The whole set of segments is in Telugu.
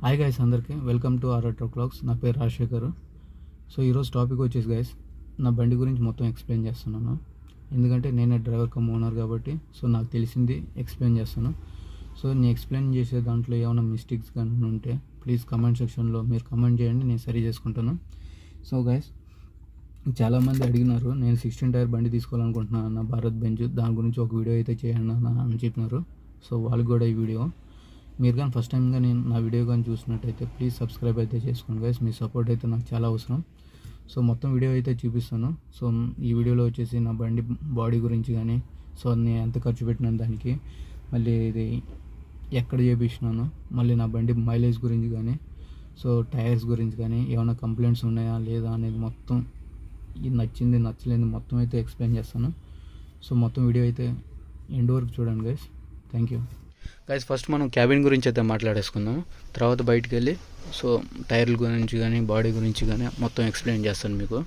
హాయ్ గైస్, అందరికీ వెల్కమ్ టు ఆర్ఆర్ క్లాక్స్. నా పేరు రాజశేఖర్. సో ఈరోజు టాపిక్ వచ్చేసి గైస్, నా బండి గురించి మొత్తం ఎక్స్ప్లెయిన్ చేస్తున్నాను. ఎందుకంటే నేనే డ్రైవర్ కమ్ ఓనర్ కాబట్టి సో నాకు తెలిసింది ఎక్స్ప్లెయిన్ చేస్తాను. సో నేను ఎక్స్ప్లెయిన్ చేసే దాంట్లో ఏమైనా మిస్టేక్స్ కానీ ఉంటే ప్లీజ్ కమెంట్ సెక్షన్లో మీరు కమెంట్ చేయండి, నేను సరి చేసుకుంటాను. సో గైస్, చాలామంది అడిగినారు నేను 16 టైర్ బండి తీసుకోవాలనుకుంటున్నాను అన్న, భారత్ బెంజ్, దాని గురించి ఒక వీడియో అయితే చేయండి అన్న అని చెప్పినారు. సో వాళ్ళకి కూడా ఈ వీడియో, మీరు కానీ ఫస్ట్ టైంగా నేను నా వీడియో కానీ చూసినట్టయితే ప్లీజ్ సబ్స్క్రైబ్ అయితే చేసుకోండి గైస్. మీ సపోర్ట్ అయితే నాకు చాలా అవసరం. సో మొత్తం వీడియో అయితే చూపిస్తాను. సో ఈ వీడియోలో వచ్చేసి నా బండి బాడీ గురించి కానీ, సో నేను ఎంత ఖర్చు పెట్టినాను దానికి, మళ్ళీ ఇది ఎక్కడ చేపించినాను, మళ్ళీ నా బండి మైలేజ్ గురించి కానీ, సో టైర్స్ గురించి కానీ ఏమైనా కంప్లైంట్స్ ఉన్నాయా లేదా అనేది మొత్తం, ఇది నచ్చింది నచ్చలేదు మొత్తం అయితే ఎక్స్ప్లెయిన్ చేస్తాను. సో మొత్తం వీడియో అయితే ఎండ్ వరకు చూడండి guys. Thank you guys. First మనం క్యాబిన్ గురించి అయితే మాట్లాడేసుకుందాం, తర్వాత బయటికి వెళ్ళి సో టైర్ల గురించి కానీ బాడీ గురించి కానీ మొత్తం ఎక్స్ప్లెయిన్ చేస్తాను మీకు.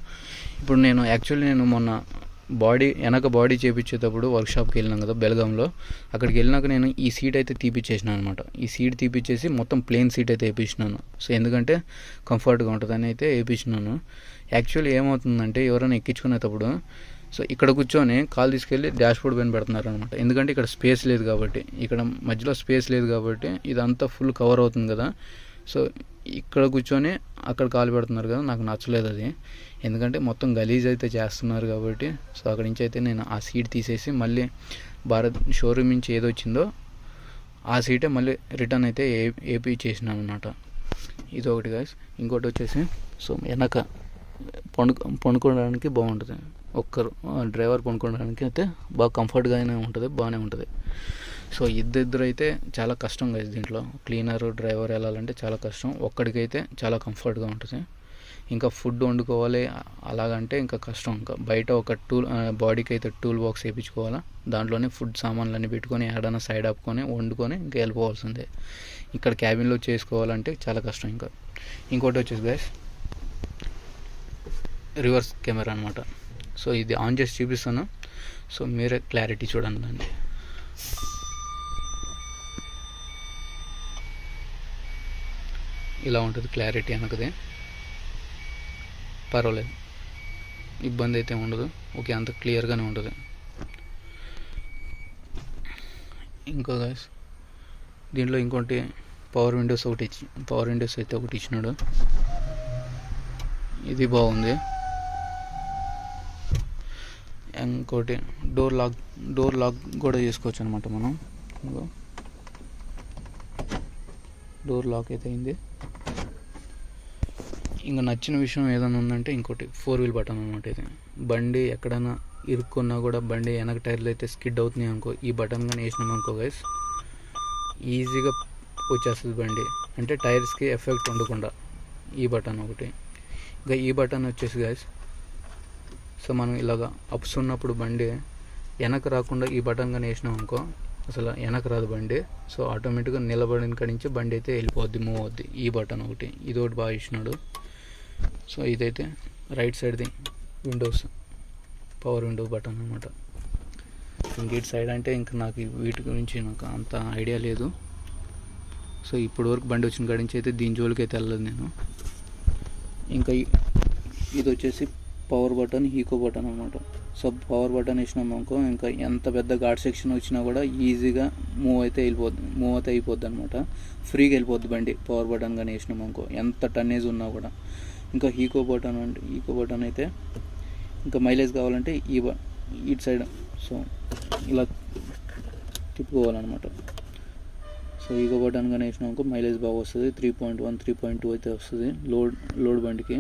ఇప్పుడు నేను మొన్న వెనక బాడీ చేయించేటప్పుడు వర్క్షాప్కి వెళ్ళినాం కదా బెల్గాంలో, అక్కడికి వెళ్ళినాక నేను ఈ సీట్ అయితే తీపిచ్చేసినాను అనమాట. ఈ సీట్ తీపిచ్చేసి మొత్తం ప్లెయిన్ సీట్ అయితే వేయించినాను. సో ఎందుకంటే కంఫర్ట్గా ఉంటుందని అయితే వేయించినాను. యాక్చువల్లీ ఏమవుతుందంటే ఎవరైనా ఎక్కించుకునేటప్పుడు సో ఇక్కడ కూర్చొని కాలు తీసుకెళ్ళి డాష్ బోర్డ్ పైన పెడుతున్నారు అనమాట. ఎందుకంటే ఇక్కడ స్పేస్ లేదు కాబట్టి, ఇక్కడ మధ్యలో స్పేస్ లేదు కాబట్టి ఇదంతా ఫుల్ కవర్ అవుతుంది కదా. సో ఇక్కడ కూర్చొని అక్కడ కాలు పెడుతున్నారు కదా, నాకు నచ్చలేదు అది. ఎందుకంటే మొత్తం గలీజ్ అయితే చేస్తున్నారు కాబట్టి, సో అక్కడి నుంచి అయితే నేను ఆ సీట్ తీసేసి మళ్ళీ భారత్ షోరూమ్ నుంచి ఏదో వచ్చిందో ఆ సీటే మళ్ళీ రిటర్న్ అయితే ఏపీ చేసినాను అనమాట. ఇది ఒకటి గైస్. ఇంకోటి వచ్చేసి సో వెనక పండుకోవడానికి బాగుంటుంది, ఒక్కరు డ్రైవర్ పండుకోవడానికి అయితే బాగా కంఫర్ట్గానే ఉంటుంది, బాగానే ఉంటుంది. సో ఇద్దరు అయితే చాలా కష్టం కదా దీంట్లో, క్లీనర్ డ్రైవర్ వెళ్ళాలంటే చాలా కష్టం. ఒక్కడికైతే చాలా కంఫర్ట్గా ఉంటుంది. ఇంకా ఫుడ్ వండుకోవాలి అలాగంటే ఇంకా కష్టం. ఇంకా బయట ఒక బాడీకి అయితే టూల్ బాక్స్ వేయించుకోవాలా, దాంట్లోనే ఫుడ్ సామాన్లన్నీ పెట్టుకొని ఏడైనా సైడ్ ఆపుకొని వండుకొని ఇంకా వెళ్ళిపోవాల్సిందే. ఇక్కడ క్యాబిన్లో చేసుకోవాలంటే చాలా కష్టం. ఇంకోటి వచ్చేసి గైస్, రివర్స్ కెమెరా అనమాట. సో ఇది ఆన్ చేసి చూపిస్తాను, సో మీరే క్లారిటీ చూడండి దాన్ని. ఇలా ఉంటుంది క్లారిటీ వెనకది, పర్వాలేదు, ఇబ్బంది అయితే ఉండదు. ఓకే, అంత క్లియర్గానే ఉంటుంది. ఇంకో గైస్, దీంట్లో ఇంకోటి పవర్ విండోస్ అయితే ఒకటి ఇచ్చినాడు. ఇది బాగుంది. ఇంకోటి డోర్ లాక్ కూడా చేసుకోవచ్చు అనమాట మనం. డోర్ లాక్ అయితే అయింది. ఇంకా నచ్చిన విషయం ఏదైనా ఉందంటే ఇంకోటి 4 వీల్ బటన్ అనమాట. ఇది బండి ఎక్కడైనా ఇరుక్కున్నా కూడా బండి వెనక టైర్లు అయితే స్కిడ్ అవుతున్నాయి అనుకో, ఈ బటన్ కానీ వేసినాం అనుకో గైస్, ఈజీగా వచ్చేస్తుంది బండి. అంటే టైర్స్కి ఎఫెక్ట్ ఉండకుండా ఈ బటన్ ఒకటి. ఇంకా ఈ బటన్ వచ్చేసి గైస్, సో మనం ఇలాగా అప్స్ ఉన్నప్పుడు బండి వెనక రాకుండా ఈ బటన్ కానీ వేసినాం అనుకో అసలు వెనక రాదు బండి. సో ఆటోమేటిక్గా నిలబడిన కాడి నుంచి బండి అయితే వెళ్ళిపోద్ది, మూవ్ అవుద్ది. ఈ బటన్ ఒకటి, ఇది ఒకటి బాగా ఇచ్చినాడు. సో ఇదైతే రైట్ సైడ్ది విండోస్ పవర్ విండో బటన్ అనమాట. ఇంక ఇటు సైడ్ అంటే ఇంకా నాకు వీటి గురించి నాకు అంత ఐడియా లేదు. సో ఇప్పటి వరకు బండి వచ్చిన కాడి నుంచి అయితే దీని జోలికి అయితే వెళ్ళలేదు నేను. ఇంకా ఇది వచ్చేసి పవర్ బటన్, ఈకో బటన్ అనమాట. సో పవర్ బటన్ వేసినాం అనుకో ఇంకా ఎంత పెద్ద ఘాట్ సెక్షన్ వచ్చినా కూడా ఈజీగా మూవ్ అయితే అయిపోద్ది అనమాట. ఫ్రీగా వెళ్ళిపోద్ది బండి పవర్ బటన్ కానీ వేసినాం అనుకో, ఎంత టన్నేజ్ ఉన్నా కూడా. ఇంకా ఈకో బటన్ అయితే ఇంకా మైలేజ్ కావాలంటే ఇటు సైడ్ సో ఇలా తిప్పుకోవాలన్నమాట. సో ఈకో బటన్ కానీ వేసినాం అనుకో మైలేజ్ బాగా వస్తుంది. 3.1 3.2 అయితే వస్తుంది లోడ్ బండికి.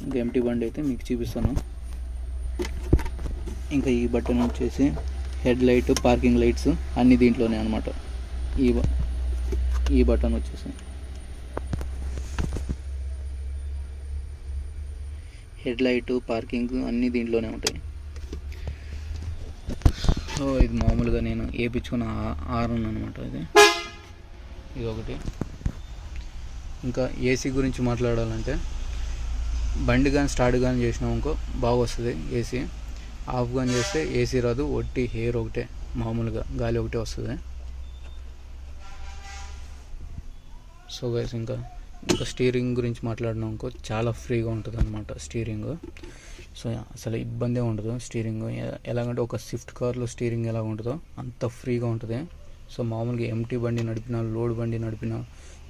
ఇంకా ఎంటీ బండి అయితే మీకు చూపిస్తాను. ఇంకా ఈ బటన్ వచ్చేసి హెడ్ లైట్, పార్కింగ్ లైట్స్ అన్నీ దీంట్లోనే అనమాట. ఈ బటన్ వచ్చేసి హెడ్ లైట్, పార్కింగ్ అన్నీ దీంట్లోనే ఉంటాయి. సో ఇది మామూలుగా నేను వేయించుకున్న హార్న్ అనమాట. ఇది ఒకటి. ఇంకా ఏసీ గురించి మాట్లాడాలంటే బండి కానీ స్టార్ట్ కానీ చేసినాం అనుకో బాగా వస్తుంది ఏసీ. ఆఫ్ కానీ చేస్తే ఏసీ రాదు, ఒట్టి హెయిర్ ఒకటే, మామూలుగా గాలి ఒకటే వస్తుంది. సో సో గైస్ ఇంకా స్టీరింగ్ గురించి మాట్లాడినాం అనుకో, చాలా ఫ్రీగా ఉంటుంది అనమాట స్టీరింగ్. సో అసలు ఇబ్బందే ఉండదు స్టీరింగ్. ఎలాగంటే ఒక స్విఫ్ట్ కార్లో స్టీరింగ్ ఎలా ఉంటుందో అంత ఫ్రీగా ఉంటుంది. సో మామూలుగా ఎంటీ బండి నడిపిన, లోడ్ బండి నడిపిన,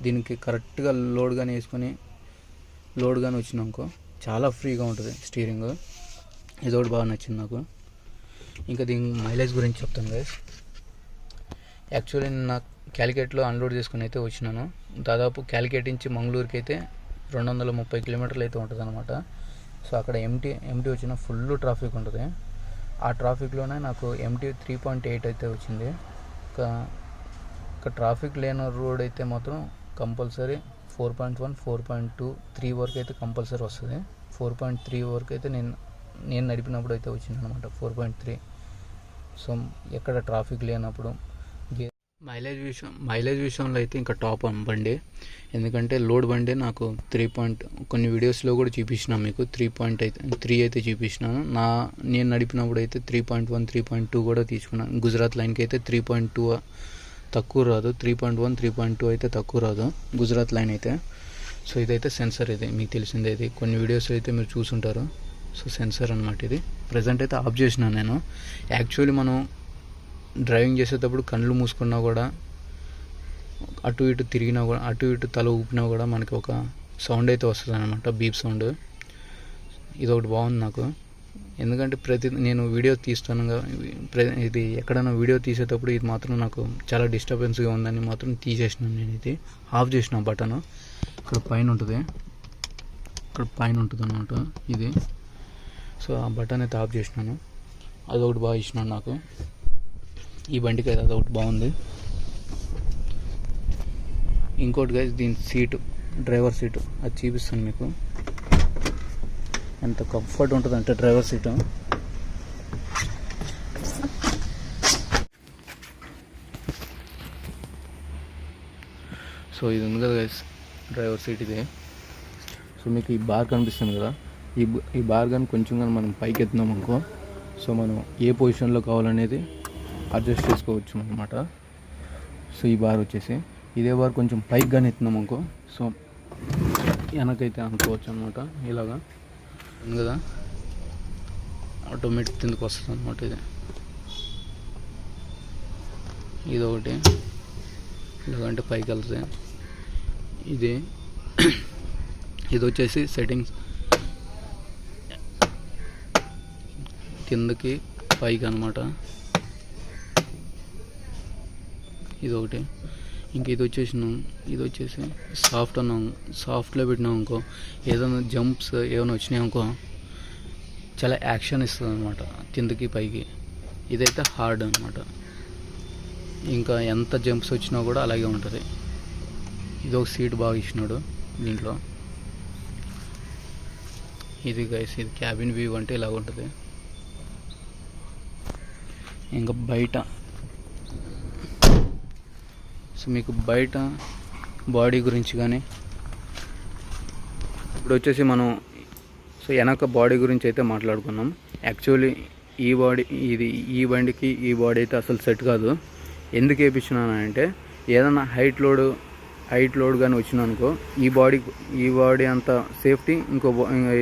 దీనికి కరెక్ట్గా లోడ్ కానీ వేసుకొని లోడ్ కానీ వచ్చినాకో చాలా ఫ్రీగా ఉంటుంది స్టీరింగ్. ఇదొకటి బాగా నచ్చింది నాకు. ఇంకా దీని మైలేజ్ గురించి చెప్తాను గైస్. యాక్చువల్లీ నేను నాకు క్యాలికేట్లో అన్లోడ్ చేసుకుని అయితే వచ్చినాను. దాదాపు క్యాలికేట్ నుంచి మంగళూరుకి అయితే 230 కిలోమీటర్లు అయితే ఉంటుంది అనమాట. సో అక్కడ ఎంటీ వచ్చిన ఫుల్ ట్రాఫిక్ ఉంటుంది. ఆ ట్రాఫిక్లోనే నాకు ఎంటీ 3.8 అయితే వచ్చింది. ఇంకా ట్రాఫిక్ లేని రోడ్ అయితే మాత్రం కంపల్సరీ 4.1, 4.2, 3 వరకు అయితే కంపల్సరీ వస్తుంది. 4.3 వరకు అయితే నేను నడిపినప్పుడు అయితే వచ్చింది అనమాట, 4.3. సో ఎక్కడ ట్రాఫిక్ లేనప్పుడు మైలేజ్ విషయంలో అయితే ఇంకా టాప్ బండి. ఎందుకంటే లోడ్ బండి నాకు కొన్ని వీడియోస్లో కూడా చూపించిన మీకు 3 అయితే చూపించినాను. నేను నడిపినప్పుడు అయితే 3.1, 3.2 కూడా తీసుకున్నాను. గుజరాత్ లైన్కి అయితే 3.2 తక్కువ రాదు, 3.1, 3.2 అయితే తక్కువ రాదు గుజరాత్ లైన్ అయితే. సో ఇదైతే సెన్సర్, ఇది మీకు తెలిసిందే. ఇది కొన్ని వీడియోస్ అయితే మీరు చూసుంటారు. సో సెన్సర్ అనమాట ఇది. ప్రజెంట్ అయితే ఆఫ్ చేసినాను నేను. యాక్చువల్లీ మనం డ్రైవింగ్ చేసేటప్పుడు కళ్ళు మూసుకున్నా కూడా, అటు ఇటు తిరిగినా కూడా, అటు ఇటు తల ఊపినా కూడా మనకి ఒక సౌండ్ అయితే వస్తుంది అనమాట, బీప్ సౌండ్. ఇది ఒకటి బాగుంది నాకు. ఎందుకంటే నేను వీడియో తీస్తాను, ఇది ఎక్కడైనా వీడియో తీసేటప్పుడు ఇది మాత్రం నాకు చాలా డిస్టర్బెన్స్గా ఉందని మాత్రం తీసేసినాను. నేను ఇది ఆఫ్ చేసిన బటన్ ఇక్కడ పైన ఉంటుంది, అనమాట ఇది. సో ఆ బటన్ అయితే ఆఫ్ చేసినాను. అదొకటి బాగా ఇచ్చినాను నాకు ఈ బండికి అయితే, అదొకటి బాగుంది. ఇంకోటి గైస్, దీని సీటు, డ్రైవర్ సీటు అది చూపిస్తాను మీకు. ఎంత కంఫర్ట్ ఉంటుంది అంటే డ్రైవర్ సీటు. సో ఇది ఉంది కదా గైస్ డ్రైవర్ సీట్ ఇది. సో మీకు ఈ బార్ కనిపిస్తుంది కదా, ఈ బార్ కానీ కొంచెం కానీ మనం పైకి ఎత్తున్నాం అనుకో, సో మనం ఏ పొజిషన్లో కావాలనేది అడ్జస్ట్ చేసుకోవచ్చు అన్నమాట. సో ఈ బార్ వచ్చేసి, ఇదే బార్ కొంచెం పైకి కానీ ఎత్తున్నాం అనుకో, సో వెనకైతే అనుకోవచ్చు అనమాట. ఇలాగా ఉంది కదా, ఆటోమేటిక్ కిందకు వస్తుంది అనమాట. ఇది ఒకటి ఇలాగంటే పైకి వెళ్తుంది. ఇది వచ్చేసి సెట్టింగ్స్, కిందకి పైకి అనమాట. ఇది ఒకటి. ఇంక ఇది వచ్చేసి సాఫ్ట్లో పెట్టినాం అనుకో, ఏదైనా జంప్స్ ఏమైనా వచ్చినాయి అనుకో చాలా యాక్షన్ ఇస్తుంది అనమాట కిందకి పైకి. ఇదైతే హార్డ్ అనమాట, ఇంకా ఎంత జంప్స్ వచ్చినా కూడా అలాగే ఉంటుంది. ఇది ఒక సీట్ బాగా ఇచ్చినాడు దీంట్లో. ఇది గైస్, ఇది క్యాబిన్ వ్యూ అంటే ఇలాగ ఉంటుంది. ఇంకా బయట, సో మీకు బయట బాడీ గురించి కానీ, ఇప్పుడు వచ్చేసి మనం సో వెనక బాడీ గురించి అయితే మాట్లాడుకున్నాం. యాక్చువల్లీ ఈ బండికి ఈ బాడీ అయితే అసలు సెట్ కాదు. ఎందుకు వేయించినానంటే, ఏదైనా హైట్ లోడ్ కానీ వచ్చిందనుకో, ఈ బాడీ అంత సేఫ్టీ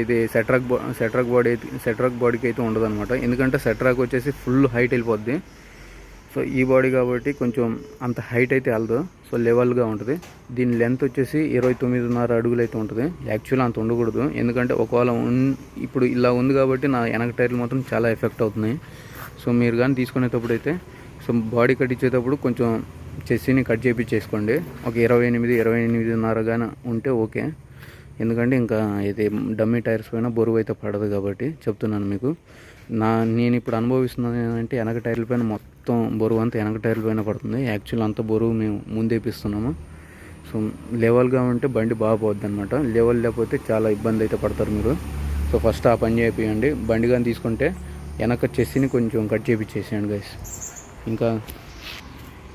ఇది సెట్రాక్ బాడీకి అయితే ఉండదు అనమాట. ఎందుకంటే సెట్రాక్ వచ్చేసి ఫుల్ హైట్ వెళ్ళిపోద్ది. సో ఈ బాడీ కాబట్టి కొంచెం అంత హైట్ అయితే వెళ్ళదు, సో లెవెల్గా ఉంటుంది. దీని లెంత్ వచ్చేసి 29.5 అడుగులు అయితే ఉంటుంది. యాక్చువల్లీ అంత ఉండకూడదు, ఎందుకంటే ఒకవేళ ఇప్పుడు ఇలా ఉంది కాబట్టి నా వెనక టైర్లు మాత్రం చాలా ఎఫెక్ట్ అవుతున్నాయి. సో మీరు కానీ తీసుకునేటప్పుడు అయితే, సో బాడీ కట్ ఇచ్చేటప్పుడు కొంచెం చెస్సీని కట్ చేయించేసుకోండి. ఒక 28.5 కానీ ఉంటే ఓకే. ఎందుకంటే ఇంకా ఇది డమ్మీ టైర్స్ పైన బరువు అయితే పడదు కాబట్టి చెప్తున్నాను మీకు. నేను ఇప్పుడు అనుభవిస్తున్నాను ఏంటంటే, వెనక టైర్ల పైన మొత్తం బరువు అంతా వెనక టైర్ల పైన పడుతుంది. యాక్చువల్ అంత బరువు మేము ముందేపిస్తున్నాము. సో లెవెల్గా ఉంటే బండి బాగా పోద్ది అనమాట. లెవెల్ లేకపోతే చాలా ఇబ్బంది అయితే పడతారు మీరు. సో ఫస్ట్ ఆ పని చేయండి. బండి కానీ తీసుకుంటే వెనక చెస్సీని కొంచెం కట్ చేయించేసేయండి గైస్. ఇంకా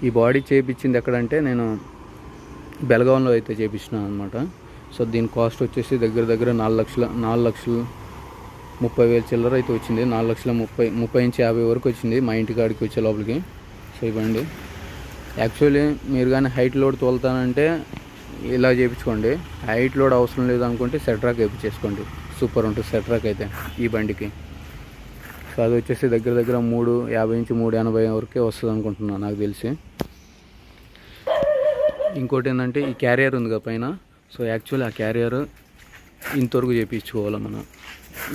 ఈ బాడీ చేయించింది ఎక్కడంటే, నేను బెల్గాంలో అయితే చేయించినాను అనమాట. సో దీని కాస్ట్ వచ్చేసి దగ్గర 4,30,000 చిల్లర అయితే వచ్చింది. 4,30,50 వరకు వచ్చింది మా ఇంటి కాడికి వచ్చే లోపలికి. సో ఇవ్వండి. యాక్చువల్లీ మీరు కానీ హైట్ లోడ్ తోలుతానంటే ఇలా చేయించుకోండి. హైట్ లోడ్ అవసరం లేదు అనుకుంటే సెట్రాక్ వేయించేసుకోండి, సూపర్ ఉంటుంది సెట్రాక్ అయితే ఈ బండికి. సో అది వచ్చేసి దగ్గర దగ్గర 350 నుంచి 380 వరకే వస్తుంది అనుకుంటున్నాను నాకు తెలిసి. ఇంకోటి ఏంటంటే ఈ క్యారియర్ ఉంది కదా పైన, సో యాక్చువల్లీ ఆ క్యారియర్ ఇంతవరకు చేయించుకోవాలి మనం.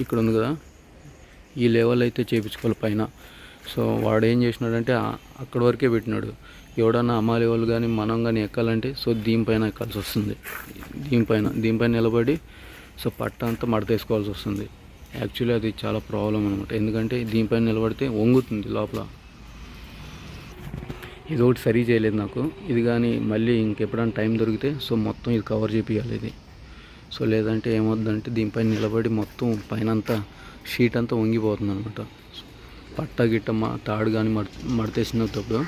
ఇక్కడ ఉంది కదా ఈ లెవెల్ అయితే చేయించుకోవాలి పైన. సో వాడు ఏం చేసినాడంటే అక్కడి వరకే పెట్టినాడు. ఎవడన్నా అమ్మాలి వాళ్ళు కానీ మనం కానీ ఎక్కాలంటే సో దీనిపైన ఎక్కాల్సి వస్తుంది. దీనిపైన నిలబడి సో పట్ట అంతా మడతేసుకోవాల్సి వస్తుంది. యాక్చువల్లీ అది చాలా ప్రాబ్లం అనమాట, ఎందుకంటే దీనిపైన నిలబడితే వంగుతుంది లోపల. ఇది ఒకటి సరి చేయలేదు నాకు. ఇది కానీ మళ్ళీ ఇంకెప్పుడైనా టైం దొరికితే సో మొత్తం ఇది కవర్ చేపియాలి ఇది. సో లేదంటే ఏమవుతుందంటే దీనిపైన నిలబడి మొత్తం పైన అంతా షీట్ అంతా వంగిపోతుంది అనమాట. పట్ట గిట్ట తాడు కానీ మడతేసినప్పుడు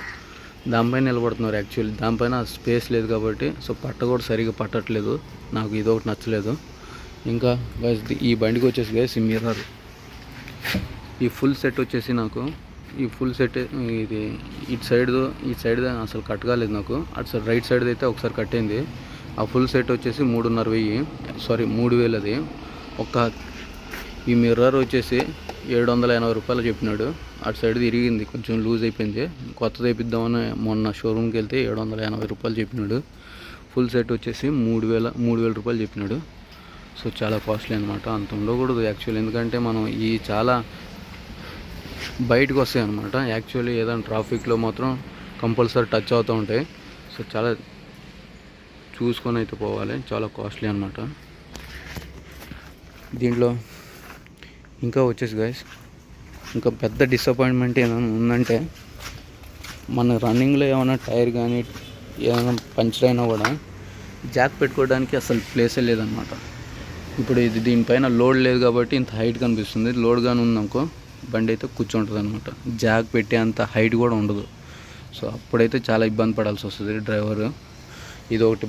దానిపైన నిలబడుతున్నారు. యాక్చువల్లీ దానిపైన స్పేస్ లేదు కాబట్టి సో పట్ట కూడా సరిగా పట్టట్లేదు. నాకు ఇది ఒకటి నచ్చలేదు. ఇంకా గైస్ ఈ బండికి వచ్చేసి గైస్ ఈ మిర్రర్, ఈ ఫుల్ సెట్ వచ్చేసి నాకు ఈ ఫుల్ సెట్ ఇది ఇటు సైడ్ అసలు కట్ కాలేదు నాకు. అటు సైడ్ రైట్ సైడ్ అయితే ఒకసారి కట్టింది. ఆ ఫుల్ సెట్ వచ్చేసి 3,500 అది. ఈ మిర్రర్ వచ్చేసి 780 రూపాయలు చెప్పినాడు. అటు సైడ్ ఇరిగింది, కొంచెం లూజ్ అయిపోయింది. కొత్తది వేపిద్దామని మొన్న షోరూమ్కి వెళ్తే 780 రూపాయలు చెప్పినాడు. ఫుల్ సెట్ వచ్చేసి 3,000 రూపాయలు చెప్పినాడు. సో చాలా కాస్ట్లీ అనమాట, అంత ఉండకూడదు యాక్చువల్లీ. ఎందుకంటే మనం ఈ చాలా బయటకు వస్తాయి అనమాట. యాక్చువల్లీ ఏదైనా ట్రాఫిక్లో మాత్రం కంపల్సరీ టచ్ అవుతూ ఉంటాయి. సో చాలా చూసుకొని అయితే పోవాలి, చాలా కాస్ట్లీ అనమాట. దీంట్లో ఇంకా వచ్చేసి గైస్ ఇంకా పెద్ద డిసప్పాయింట్మెంట్ ఏమైనా ఉందంటే, మన రన్నింగ్లో ఏమైనా టైర్ కానీ ఏమైనా పంచర్ అయినా కూడా జాక్ పెట్టుకోవడానికి అసలు ప్లేసే లేదనమాట. ఇప్పుడు ఇది దీనిపైన లోడ్ లేదు కాబట్టి ఇంత హైట్ కనిపిస్తుంది. లోడ్ కానీ ఉందనుకో బండి అయితే కూర్చుంటుంది అనమాట. జాక్ పెట్టే అంత హైట్ కూడా ఉండదు. సో అప్పుడైతే చాలా ఇబ్బంది పడాల్సి వస్తుంది డ్రైవర్. ఇది ఒకటి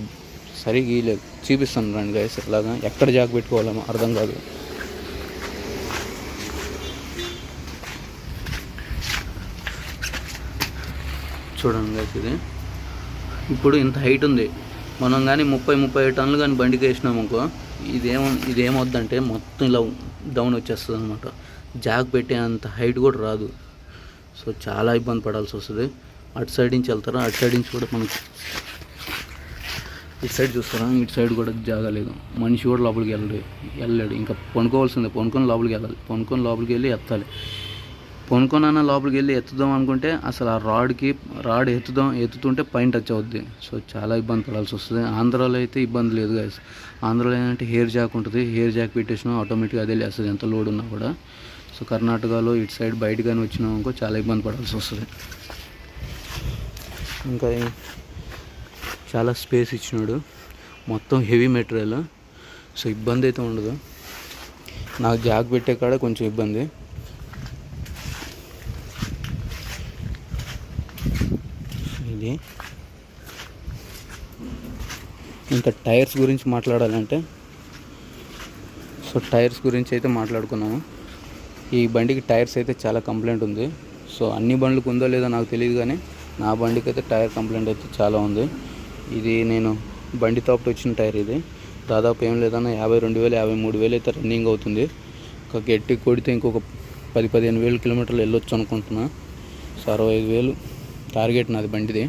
సరిగా గీయలేదు, చూపిస్తాను రండి గైస్. ఇలాగా ఎక్కడ జాక్ పెట్టుకోవాలేమో అర్థం కాదు. చూడండి గైస్, ఇది ఇప్పుడు ఇంత హైట్ ఉంది. మనం కానీ 30-35 టన్నులు కానీ బండికి వేసినామనుకో ఇదేమవుద్దంటే మొత్తం ఇలా డౌన్ వచ్చేస్తుంది అనమాట. జాక్ పెట్టే అంత హైట్ కూడా రాదు. సో చాలా ఇబ్బంది పడాల్సి వస్తుంది. అటు సైడ్ నుంచి వెళ్తారా, అటు సైడ్ నుంచి కూడా మనకి ఇటు సైడ్ చూస్తారా, ఇటు సైడ్ కూడా జాగలేదు. మనిషి కూడా లోపలికి వెళ్ళలేడు. ఇంకా పనుకోవాల్సిందే, పనుకొని లోపలికి వెళ్ళాలి. పనుకొని లోపలికి వెళ్ళి ఎత్తాలి. పనుకొనన్నా లోపలికి వెళ్ళి ఎత్తుదాం అనుకుంటే అసలు ఆ రాడ్ ఎత్తుతుంటే పైన టచ్ అవుద్ది. సో చాలా ఇబ్బంది పడాల్సి వస్తుంది. ఆంధ్రాలో అయితే ఇబ్బంది లేదు గైస్. ఆంధ్రాలో ఏంటంటే హెయిర్ జాక్ ఉంటుంది. హెయిర్ జాక్ పెట్టేసినా ఆటోమేటిక్గా అదే లేస్తుంది ఎంత లోడ్ ఉన్నా కూడా. సో కర్ణాటకలో ఇటు సైడ్ బయట కానీ వచ్చినాం అనుకో చాలా ఇబ్బంది పడాల్సి వస్తుంది. ఇంకా చాలా స్పేస్ ఇచ్చినాడు, మొత్తం హెవీ మెటీరియల్. సో ఇబ్బంది అయితే ఉండదు. నాకు జాక్ పెట్టే కాడ కొంచెం ఇబ్బంది. ఇది ఇంకా టైర్స్ గురించి మాట్లాడాలంటే, సో టైర్స్ గురించి అయితే మాట్లాడుకున్నాము. ఈ బండికి టైర్స్ అయితే చాలా కంప్లైంట్ ఉంది. సో అన్ని బండ్లకు ఉందో లేదో నాకు తెలియదు, కానీ నా బండికి అయితే టైర్ కంప్లైంట్ అయితే చాలా ఉంది. ఇది నేను బండి తాపటి వచ్చిన టైర్. ఇది దాదాపు ఏం లేదన్నా 52,000 53,000 అయితే రన్నింగ్ అవుతుంది. ఒక గట్టి కొడితే ఇంకొక 10-15,000 కిలోమీటర్లు వెళ్ళొచ్చు అనుకుంటున్నా. సో 65,000 టార్గెట్ నాది బండిది.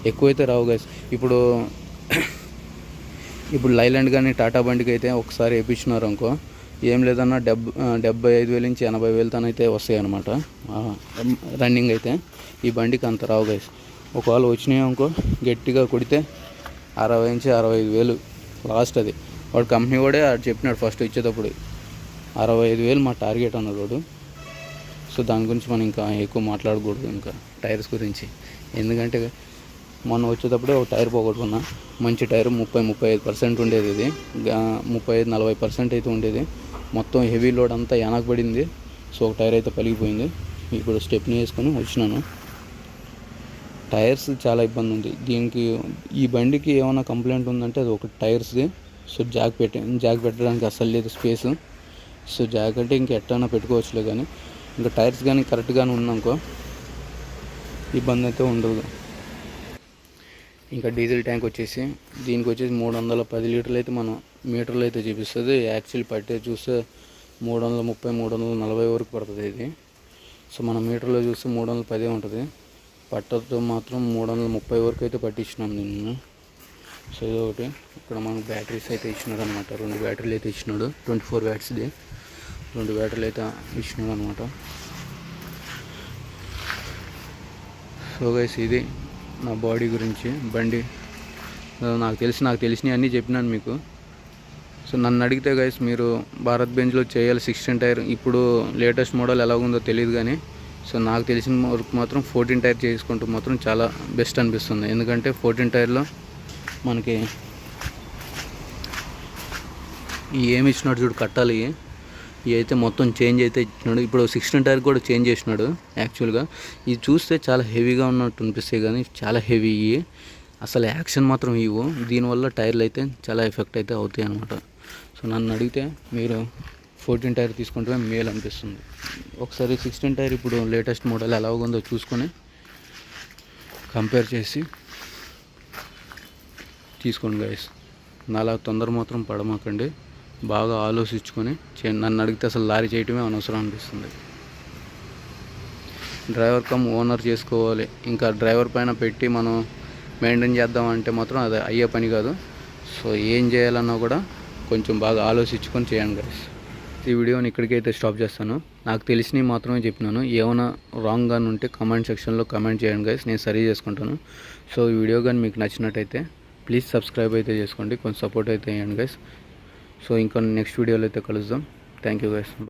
ఎక్కువైతే రావు గైస్. ఇప్పుడు లైలాండ్ కానీ టాటా బండికి అయితే ఒకసారి వేయించినారు అనుకో ఏం లేదన్నా 75,000 నుంచి 80,000 తనైతే వస్తాయి అనమాట రన్నింగ్ అయితే. ఈ బండికి అంత రావు గైస్. ఒకవేళ వచ్చినాయి అనుకో గట్టిగా కొడితే 60,000 నుంచి 65,000 లాస్ట్. అది వాడు కంపెనీ కూడా చెప్పినాడు ఫస్ట్ ఇచ్చేటప్పుడు 65,000 మా టార్గెట్ అన్నాడు వాడు. సో దాని గురించి మనం ఇంకా ఎక్కువ మాట్లాడకూడదు ఇంకా టైర్స్ గురించి. ఎందుకంటే మొన్న వచ్చేటప్పుడే ఒక టైర్ పోగొట్టుకున్నా. మంచి టైర్ 30-35% ఉండేది. ఇది 35-40% అయితే ఉండేది. మొత్తం హెవీ లోడ్ అంతా వెనకబడింది. సో ఒక టైర్ అయితే పలిగిపోయింది. ఇప్పుడు స్టెప్ని వేసుకొని వచ్చినాను. టైర్స్ చాలా ఇబ్బంది ఉంది దీనికి. ఈ బండికి ఏమైనా కంప్లైంట్ ఉందంటే అది ఒక టైర్స్ది. సో జాక్ పెట్టడానికి అస్సలు లేదు స్పేస్. సో జాక్ అంటే ఇంక ఎట్టైనా పెట్టుకోవచ్చులే, కానీ ఇంకా టైర్స్ కానీ కరెక్ట్గానే ఉందనుకో ఇబ్బంది అయితే ఉండదు. ఇంకా డీజిల్ ట్యాంక్ వచ్చేసి దీనికి వచ్చేసి 310 లీటర్లు అయితే మనం మీటర్లు అయితే చూపిస్తుంది. యాక్చువల్లీ పట్టే చూస్తే 330 340 వరకు పడుతుంది ఇది. సో మనం మీటర్లో చూస్తే 310 ఉంటుంది. పట్టతో మాత్రం 330 వరకు అయితే పట్టించినాం దీన్ని. సో ఇది ఒకటి. ఇక్కడ మనకు బ్యాటరీస్ అయితే ఇచ్చినాడు అనమాట. 2 బ్యాటరీలు అయితే ఇచ్చినాడు. 24 వాట్స్ది 2 బ్యాటరీలు అయితే ఇచ్చినాడు అనమాట. సో గైస్ ఇది నా బాడీ గురించి బండి నాకు తెలిసినవి అన్నీ చెప్పినాను మీకు. సో నన్ను అడిగితే గైస్ మీరు భారత్ బెంజ్లో చేయాలి 16 టైర్. ఇప్పుడు లేటెస్ట్ మోడల్ ఎలా ఉందో తెలియదు కానీ సో నాకు తెలిసిన వరకు మాత్రం 14 టైర్ చేసుకుంటూ మాత్రం చాలా బెస్ట్ అనిపిస్తుంది. ఎందుకంటే 14 టైర్లో మనకి ఏమి ఇచ్చినాడు చూడు, కట్టాలి ఇవి అయితే మొత్తం చేంజ్ అయితే ఇచ్చినాడు. ఇప్పుడు 16 టైర్ కూడా చేంజ్ చేసినాడు. యాక్చువల్గా ఇది చూస్తే చాలా హెవీగా ఉన్నట్టు అనిపిస్తాయి కానీ చాలా హెవీ, అసలు యాక్షన్ మాత్రం ఇవ్వు. దీనివల్ల టైర్లు అయితే చాలా ఎఫెక్ట్ అయితే అవుతాయి అన్నమాట. సో నన్ను అడిగితే మీరు 14 టైర్ తీసుకుంటే మేలు అనిపిస్తుంది. ఒకసారి 16 టైర్ ఇప్పుడు లేటెస్ట్ మోడల్ ఎలా ఉందో చూసుకొని కంపేర్ చేసి తీసుకోండి గైస్. నాలా తొందర మాత్రం పడమాకండి, బాగా ఆలోచించుకొని నన్ను అడిగితే అసలు లారీ చేయటమే అనవసరం అనిపిస్తుంది. డ్రైవర్ కమ్ ఓనర్ చేసుకోవాలి, ఇంకా డ్రైవర్ పైన పెట్టి మనం మెయింటైన్ చేద్దామంటే మాత్రం అది అయ్యే పని కాదు. సో ఏం చేయాలన్నా కూడా కొంచెం బాగా ఆలోచించుకొని చేయండి గైస్. ఈ వీడియోని ఇక్కడికైతే స్టాప్ చేస్తాను. నాకు తెలిసినవి మాత్రమే చెప్పినాను. ఏమైనా రాంగ్గా ఉంటే కామెంట్ సెక్షన్లో కామెంట్ చేయండి గైస్, నేను సరి చేసుకుంటాను. సో ఈ వీడియో కానీ మీకు నచ్చినట్టయితే ప్లీజ్ సబ్స్క్రైబ్ అయితే చేసుకోండి, కొంచెం సపోర్ట్ అయితే చేయండి గైస్. సో ఇంకా నెక్స్ట్ వీడియోలో అయితే కలుద్దాం. Thank you guys.